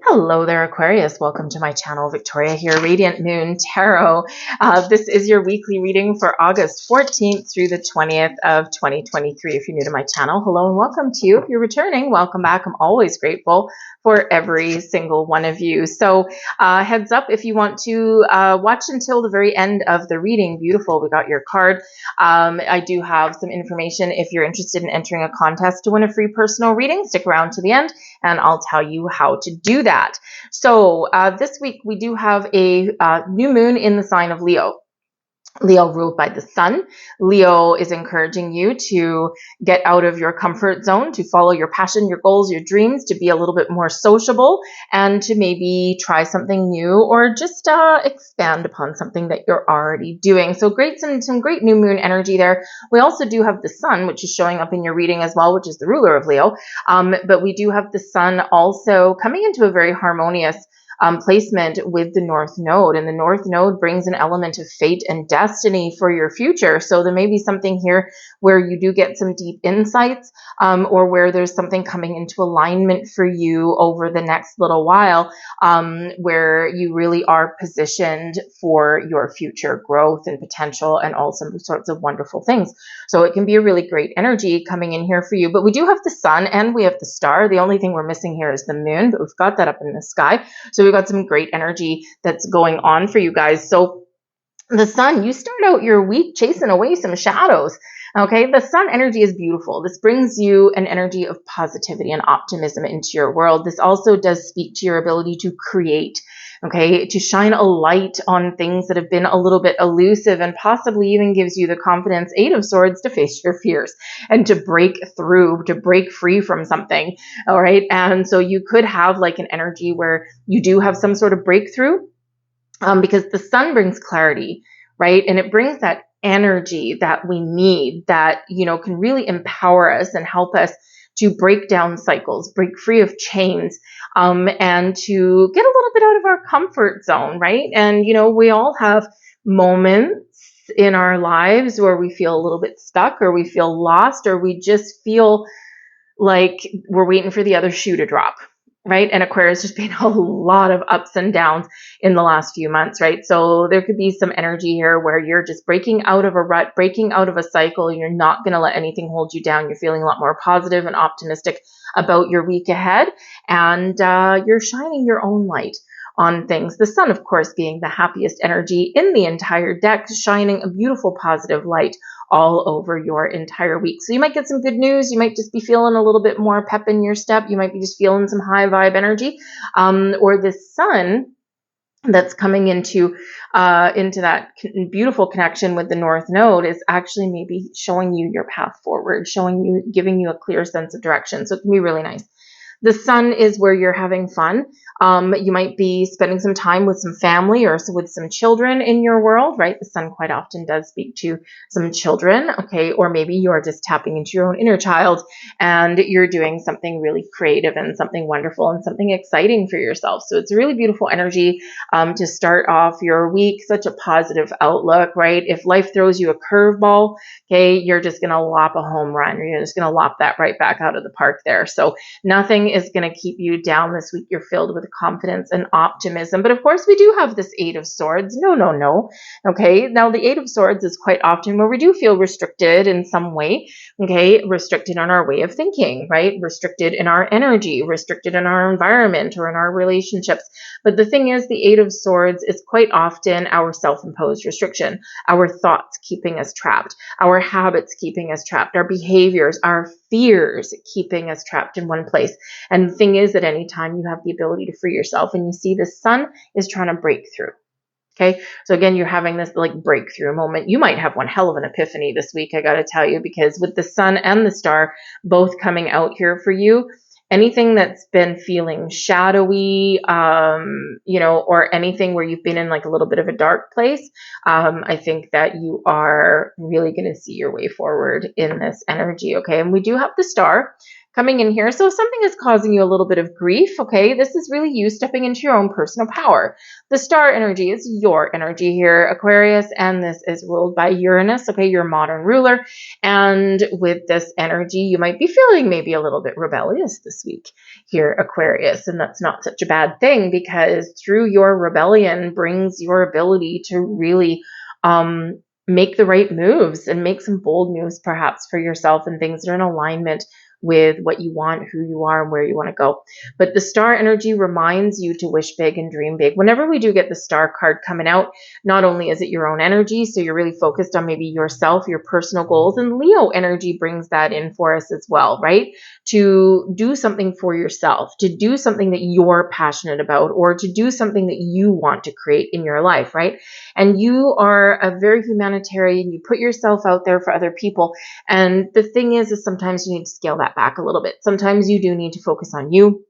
Hello there, Aquarius. Welcome to my channel. Victoria here, Radiant Moon Tarot. This is your weekly reading for August 14th through the 20th of 2023. If you're new to my channel, hello and welcome to you. If you're returning, welcome back. I'm always grateful for every single one of you. So heads up, if you want to watch until the very end of the reading, beautiful, we got your card. I do have some information if you're interested in entering a contest to win a free personal reading. Stick around to the end and I'll tell you how to do that. So this week we do have a new moon in the sign of Leo. Leo ruled by the sun. Leo is encouraging you to get out of your comfort zone, to follow your passion, your goals, your dreams, to be a little bit more sociable, and to maybe try something new or just expand upon something that you're already doing. So some great new moon energy there. We also do have the sun, which is showing up in your reading as well, which is the ruler of Leo. But we do have the sun also coming into a very harmonious placement with the North Node. And the North Node brings an element of fate and destiny for your future. So there may be something here where you do get some deep insights or where there's something coming into alignment for you over the next little while where you really are positioned for your future growth and potential and all sorts of wonderful things. So it can be a really great energy coming in here for you. But we do have the sun and we have the star. The only thing we're missing here is the moon, but we've got that up in the sky. So we've got some great energy that's going on for you guys. So the sun, you start out your week chasing away some shadows. Okay, the sun energy is beautiful. This brings you an energy of positivity and optimism into your world. This also does speak to your ability to create, okay, to shine a light on things that have been a little bit elusive and possibly even gives you the confidence, Eight of Swords, to face your fears and to break through, to break free from something. All right, and so you could have like an energy where you do have some sort of breakthrough because the sun brings clarity, right? And it brings that energy that we need that, can really empower us and help us to break down cycles, break free of chains, and to get a little bit out of our comfort zone, right? And, we all have moments in our lives where we feel a little bit stuck or we feel lost or we just feel like we're waiting for the other shoe to drop, right? And Aquarius has been a lot of ups and downs in the last few months, right? So there could be some energy here where you're just breaking out of a rut, breaking out of a cycle. You're not going to let anything hold you down. You're feeling a lot more positive and optimistic about your week ahead. And you're shining your own light on things. The sun, of course, being the happiest energy in the entire deck, shining a beautiful positive light all over your entire week. So you might get some good news. You might just be feeling a little bit more pep in your step. You might be just feeling some high vibe energy. Or the sun that's coming into that beautiful connection with the North Node is actually maybe showing you your path forward, giving you a clear sense of direction. So it can be really nice. The sun is where you're having fun. You might be spending some time with some family or with some children in your world, right? The sun quite often does speak to some children, okay? Or maybe you're just tapping into your own inner child and you're doing something really creative and something wonderful and something exciting for yourself. So it's a really beautiful energy to start off your week, such a positive outlook, right? If life throws you a curveball, okay, you're just going to lop a home run. You're just going to lop that right back out of the park there. So nothing is going to keep you down this week. You're filled with confidence and optimism. But of course, we do have this Eight of Swords. No. Okay. Now, the Eight of Swords is quite often where we do feel restricted in some way. Okay. Restricted on our way of thinking, right? Restricted in our energy, restricted in our environment or in our relationships. But the thing is, the Eight of Swords is quite often our self-imposed restriction, our thoughts keeping us trapped, our habits keeping us trapped, our behaviors, our fears keeping us trapped in one place. And the thing is that anytime you have the ability to free yourself and you see the sun is trying to break through. Okay. So again, you're having this like breakthrough moment. You might have one hell of an epiphany this week, I got to tell you, because with the sun and the star both coming out here for you, anything that's been feeling shadowy, or anything where you've been in like a little bit of a dark place, I think that you are really going to see your way forward in this energy. Okay. And we do have the star coming in here. So if something is causing you a little bit of grief, okay, this is really you stepping into your own personal power. The star energy is your energy here, Aquarius, and this is ruled by Uranus, okay, your modern ruler. And with this energy, you might be feeling maybe a little bit rebellious this week here, Aquarius, and that's not such a bad thing, because through your rebellion brings your ability to really make the right moves and make some bold moves perhaps for yourself, and things that are in alignment with what you want, who you are, and where you want to go. But the star energy reminds you to wish big and dream big. Whenever we do get the star card coming out, not only is it your own energy, so you're really focused on maybe yourself, your personal goals, and Leo energy brings that in for us as well, right? To do something for yourself, to do something that you're passionate about, or to do something that you want to create in your life, right? And you are a very humanitarian, you put yourself out there for other people. And the thing is sometimes you need to scale that back a little bit. Sometimes you do need to focus on you,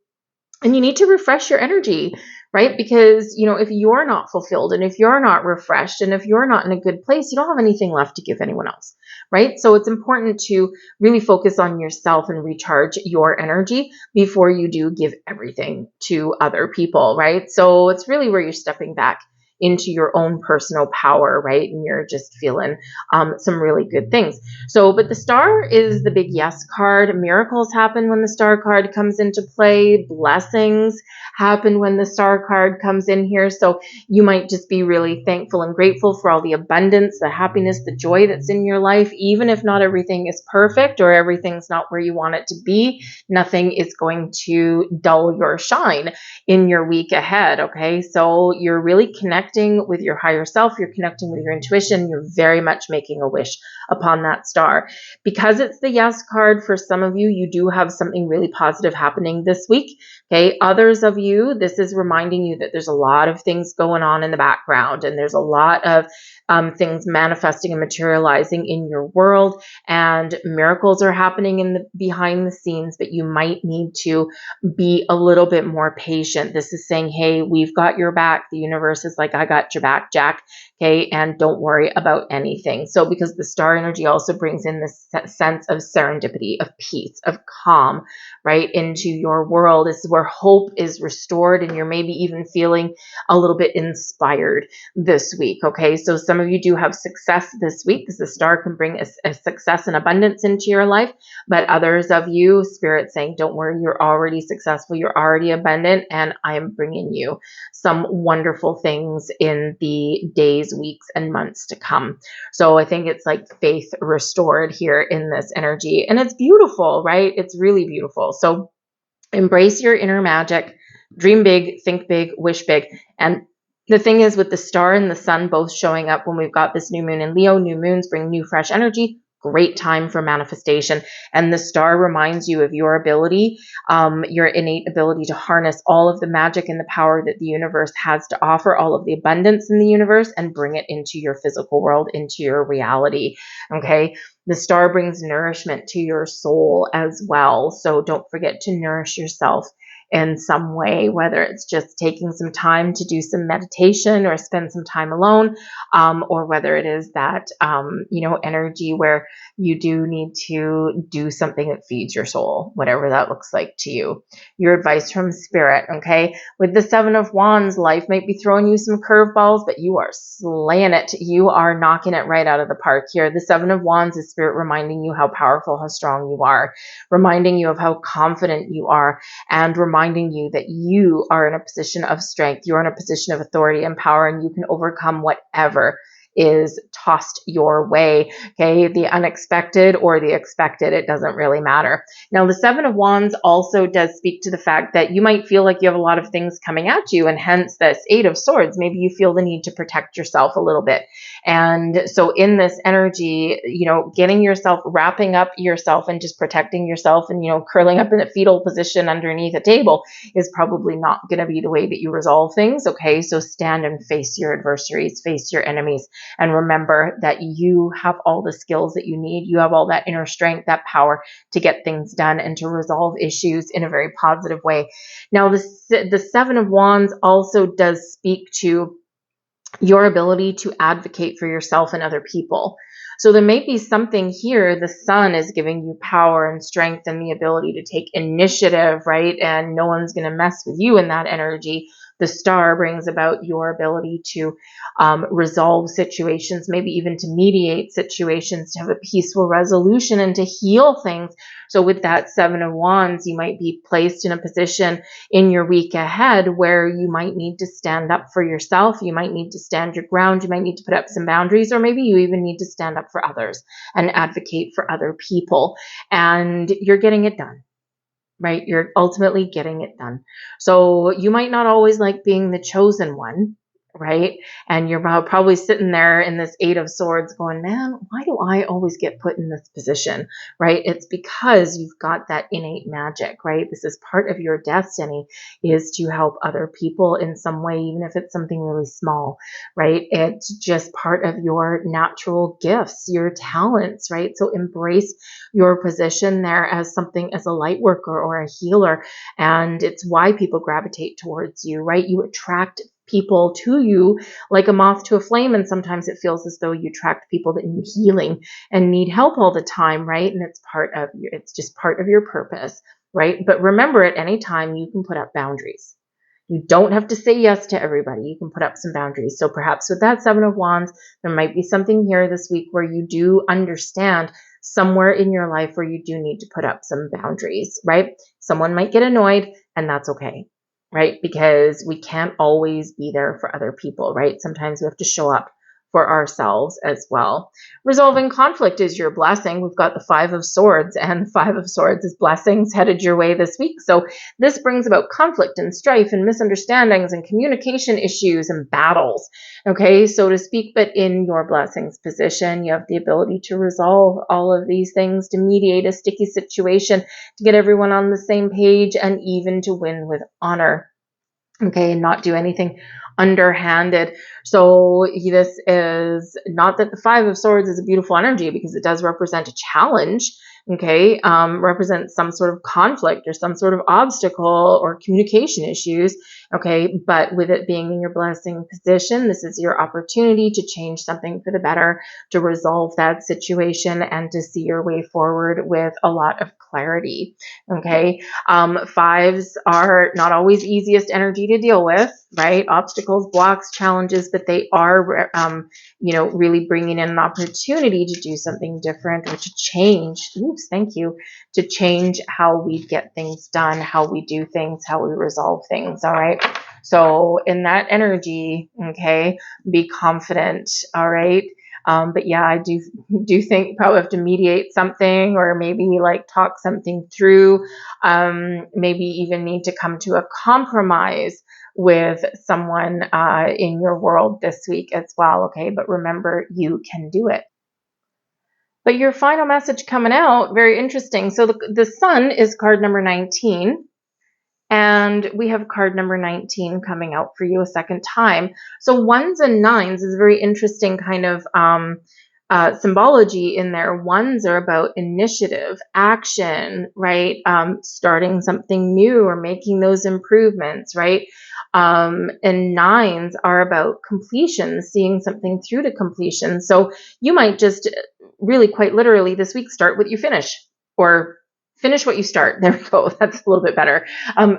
and you need to refresh your energy, right? Because, if you're not fulfilled, and if you're not refreshed, and if you're not in a good place, you don't have anything left to give anyone else, right? So it's important to really focus on yourself and recharge your energy before you do give everything to other people, right? So it's really where you're stepping back into your own personal power, right? And you're just feeling some really good things. So, but the star is the big yes card. Miracles happen when the star card comes into play. Blessings happen when the star card comes in here. So you might just be really thankful and grateful for all the abundance, the happiness, the joy that's in your life. Even if not everything is perfect or everything's not where you want it to be, nothing is going to dull your shine in your week ahead, okay? So you're really connecting with your higher self, you're connecting with your intuition, you're very much making a wish upon that star. Because it's the yes card, for some of you, you do have something really positive happening this week, okay? Others of you, this is reminding you that there's a lot of things going on in the background, and there's a lot of things manifesting and materializing in your world, and miracles are happening in the behind the scenes, but you might need to be a little bit more patient. This is saying, hey, we've got your back. The universe is like, I got your back, Jack. Okay. And don't worry about anything. So because the star energy also brings in this sense of serendipity, of peace, of calm, right, into your world. This is where hope is restored, and you're maybe even feeling a little bit inspired this week. Okay. So some of you do have success this week, because the star can bring a success and abundance into your life. But others of you, Spirit saying, don't worry, you're already successful, you're already abundant, and I am bringing you some wonderful things in the days, weeks, and months to come. So I think it's like faith restored here in this energy, and it's beautiful, right? It's really beautiful. So embrace your inner magic, dream big, think big, wish big. And the thing is, with the star and the sun both showing up when we've got this new moon in Leo, new moons bring new fresh energy. Great time for manifestation. And the star reminds you of your ability, your innate ability to harness all of the magic and the power that the universe has to offer, all of the abundance in the universe, and bring it into your physical world, into your reality. Okay. The star brings nourishment to your soul as well. So don't forget to nourish yourself in some way, whether it's just taking some time to do some meditation or spend some time alone, or whether it is that, energy where you do need to do something that feeds your soul, whatever that looks like to you. Your advice from Spirit, okay? With the Seven of Wands, life might be throwing you some curveballs, but you are slaying it. You are knocking it right out of the park here. The Seven of Wands is Spirit reminding you how powerful, how strong you are, reminding you of how confident you are, and reminding you that you are in a position of strength. You're in a position of authority and power, and you can overcome whatever is tossed your way. Okay. The unexpected or the expected, it doesn't really matter. Now, the Seven of Wands also does speak to the fact that you might feel like you have a lot of things coming at you, and hence this Eight of Swords. Maybe you feel the need to protect yourself a little bit. And so in this energy, getting yourself, wrapping up yourself and just protecting yourself and, curling up in a fetal position underneath a table is probably not going to be the way that you resolve things. Okay. So stand and face your adversaries, face your enemies, and remember that you have all the skills that you need. You have all that inner strength, that power to get things done and to resolve issues in a very positive way. Now, the Seven of Wands also does speak to your ability to advocate for yourself and other people. So there may be something here. The sun is giving you power and strength and the ability to take initiative, right? And no one's going to mess with you in that energy. The star brings about your ability to resolve situations, maybe even to mediate situations, to have a peaceful resolution and to heal things. So with that Seven of Wands, you might be placed in a position in your week ahead where you might need to stand up for yourself. You might need to stand your ground. You might need to put up some boundaries, or maybe you even need to stand up for others and advocate for other people. And you're getting it done. Right? You're ultimately getting it done. So you might not always like being the chosen one, right? And you're probably sitting there in this Eight of Swords going, man, why do I always get put in this position, right? It's because you've got that innate magic, right? This is part of your destiny, is to help other people in some way, even if it's something really small, right? It's just part of your natural gifts, your talents, right? So embrace your position there as something, as a light worker or a healer. And it's why people gravitate towards you, right? You attract people to you like a moth to a flame. And sometimes it feels as though you attract people that need healing and need help all the time, right? And it's just part of your purpose, right? But remember, at any time you can put up boundaries. You don't have to say yes to everybody. You can put up some boundaries. So perhaps with that Seven of Wands, there might be something here this week where you do understand somewhere in your life where you do need to put up some boundaries, right? Someone might get annoyed, and that's okay, right? Because we can't always be there for other people, right? Sometimes we have to show up for ourselves as well. Resolving conflict is your blessing. We've got the Five of Swords, and the Five of Swords is blessings headed your way this week. So this brings about conflict and strife and misunderstandings and communication issues and battles, okay, so to speak. But in your blessings position, you have the ability to resolve all of these things, to mediate a sticky situation, to get everyone on the same page, and even to win with honor. Okay, and not do anything underhanded. So this is not that the Five of Swords is a beautiful energy, because it does represent a challenge, okay, represents some sort of conflict or some sort of obstacle or communication issues, okay, but with it being in your blessing position, this is your opportunity to change something for the better, to resolve that situation, and to see your way forward with a lot of clarity, okay. Fives are not always easiest energy to deal with, right? Obstacles, blocks, challenges, but they are, really bringing in an opportunity to do something different, or to change. Oops, thank you. To change how we get things done, how we do things, how we resolve things. All right. So in that energy, okay, be confident. All right. But yeah, I do think you probably have to mediate something, or maybe like talk something through. Maybe even need to come to a compromise with someone in your world this week as well. Okay, but remember, you can do it. But your final message coming out, very interesting. So the sun is card number 19. And we have card number 19 coming out for you a second time. So ones and nines is a very interesting kind of symbology in there. Ones are about initiative, action, right? Starting something new or making those improvements, right? And nines are about completion, seeing something through to completion. So you might just really quite literally this week start what you finish, or finish what you start. There we go. That's a little bit better.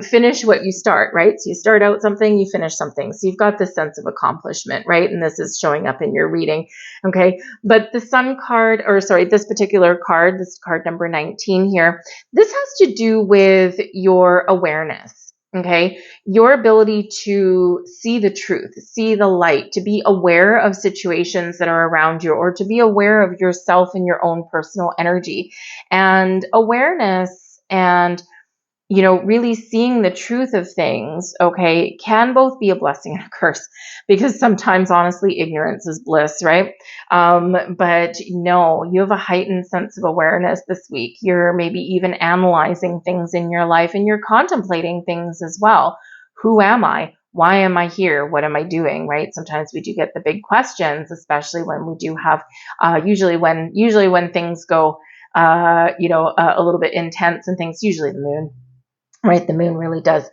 Finish what you start, right? So you start out something, you finish something. So you've got this sense of accomplishment, right? And this is showing up in your reading. Okay. But the sun card, this particular card, this card number 19 here, this has to do with your awareness. Okay. Your ability to see the truth, see the light, to be aware of situations that are around you, or to be aware of yourself and your own personal energy. And awareness and, really seeing the truth of things, okay, can both be a blessing and a curse, because sometimes, honestly, ignorance is bliss, right? But no, you have a heightened sense of awareness this week. You're maybe even analyzing things in your life, and you're contemplating things as well. Who am I? Why am I here? What am I doing? Right? Sometimes we do get the big questions, especially when we do have, usually when things go, a little bit intense and things, usually the moon. Right, the moon really does,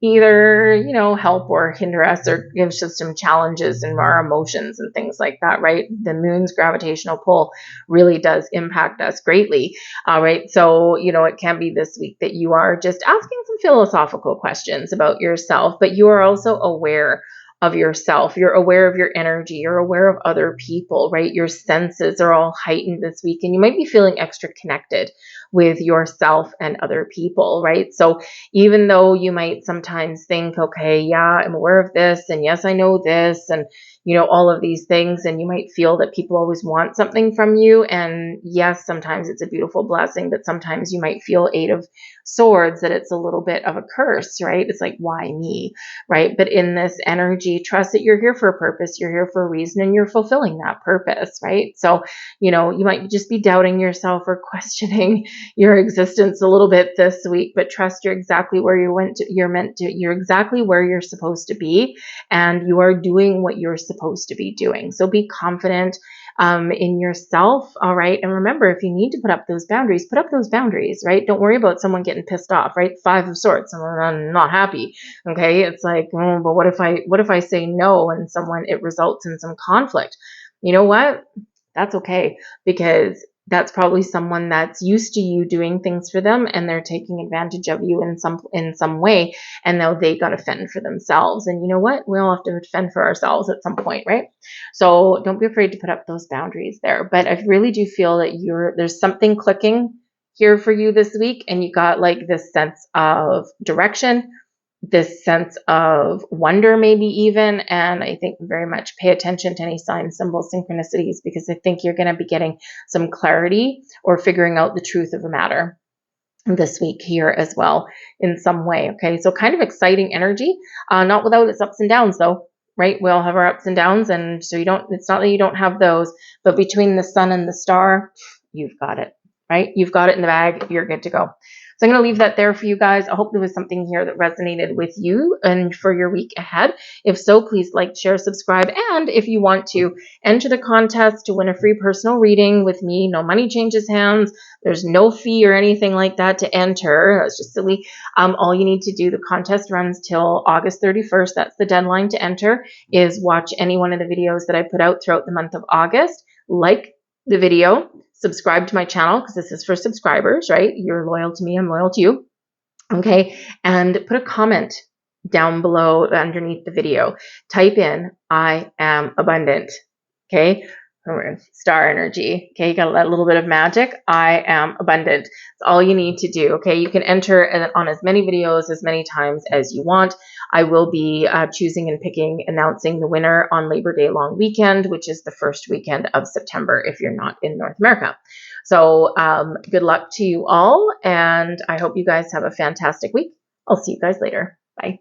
either, you know, help or hinder us or gives us some challenges in our emotions and things like that, right? The moon's gravitational pull really does impact us greatly. All right. So, you know, it can be this week that you are just asking some philosophical questions about yourself, but you are also aware of yourself. You're aware of your energy. You're aware of other people, right? Your senses are all heightened this week, and you might be feeling extra connected with yourself and other people, right? So even though you might sometimes think, okay, yeah, I'm aware of this, and yes, I know this, and you know, all of these things, and you might feel that people always want something from you. And yes, sometimes it's a beautiful blessing, but sometimes you might feel Eight of Swords, that it's a little bit of a curse, right? It's like, why me, right? But in this energy, trust that you're here for a purpose, you're here for a reason, and you're fulfilling that purpose, right? So, you know, you might just be doubting yourself or questioning your existence a little bit this week, but trust you're exactly where you're exactly where you're supposed to be, and you are doing what you're supposed to be doing. So be confident in yourself. All right. And remember, if you need to put up those boundaries, right? Don't worry about someone getting pissed off, right? Five of Swords, I'm not happy. Okay. It's like, oh, but what if I say no and it results in some conflict? You know what? That's okay, because that's probably someone that's used to you doing things for them, and they're taking advantage of you in some way, and now they got to fend for themselves. And you know what? We all have to fend for ourselves at some point, right? So don't be afraid to put up those boundaries there. But I really do feel that there's something clicking here for you this week, and you got like this sense of direction, this sense of wonder, maybe even. And I think very much pay attention to any signs, symbols, synchronicities, because I think you're going to be getting some clarity or figuring out the truth of a matter this week here as well in some way. Okay. So kind of exciting energy, not without its ups and downs though, right? We all have our ups and downs. And so it's not that you don't have those, but between the sun and the star, you've got it, right? You've got it in the bag. You're good to go. So I'm going to leave that there for you guys. I hope there was something here that resonated with you and for your week ahead. If so, please like, share, subscribe. And if you want to enter the contest to win a free personal reading with me, no money changes hands. There's no fee or anything like that to enter. That's just silly. All you need to do, the contest runs till August 31st. That's the deadline to enter, is watch any one of the videos that I put out throughout the month of August. Like the video, subscribe to my channel, because this is for subscribers, right? You're loyal to me, I'm loyal to you. Okay. And put a comment down below underneath the video. Type in, I am abundant. Okay. Star energy. Okay. You got a little bit of magic. I am abundant. That's all you need to do. Okay. You can enter on as many videos, as many times as you want. I will be choosing and announcing the winner on Labor Day long weekend, which is the first weekend of September if you're not in North America. So good luck to you all, and I hope you guys have a fantastic week. I'll see you guys later. Bye.